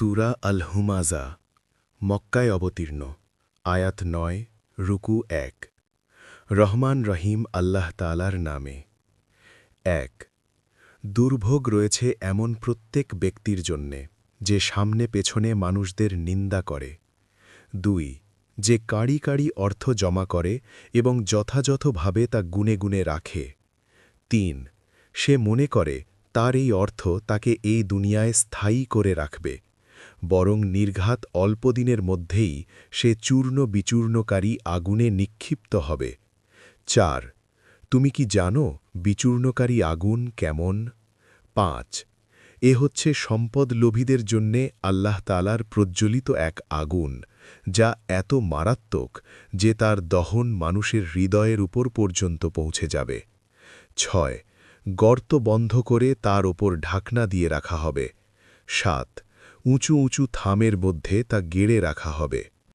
সূরা আল হুমাযা মক্কায় অবতীর্ণ আয়াত ৯ রুকু ১ রহমান রহিম আল্লাহ তাআলার নামে। ১ দুর্ভোগ রয়েছে এমন প্রত্যেক ব্যক্তির জন্যে যে সামনে পেছনে মানুষদের নিন্দা করে। ২ যে কাঁড়ি কাঁড়ি অর্থ জমা করে এবং যথাযথভাবে তা গুনে গুনে রাখে। ৩ সে মনে করে তার এই অর্থ তাকে এই দুনিয়ায় স্থায়ী করে রাখবে, বরং নির্ঘাত অল্পদিনের মধ্যেই সে চূর্ণ বিচূর্ণকারী আগুনে নিক্ষিপ্ত হবে। ৪ তুমি কি জানো বিচূর্ণকারী আগুন কেমন? ৫ এ হচ্ছে সম্পদলোভীদের জন্যে আল্লাহ তাআলার প্রজ্জ্বলিত এক আগুন, যা এত মারাত্মক যে তার দহন মানুষের হৃদয়ের উপর পর্যন্ত পৌঁছে যাবে। ৬ গর্ত বন্ধ করে তার ওপর ঢাকনা দিয়ে রাখা হবে। ৭ উঁচু উঁচু থামের মধ্যে তা গেড়ে রাখা হবে।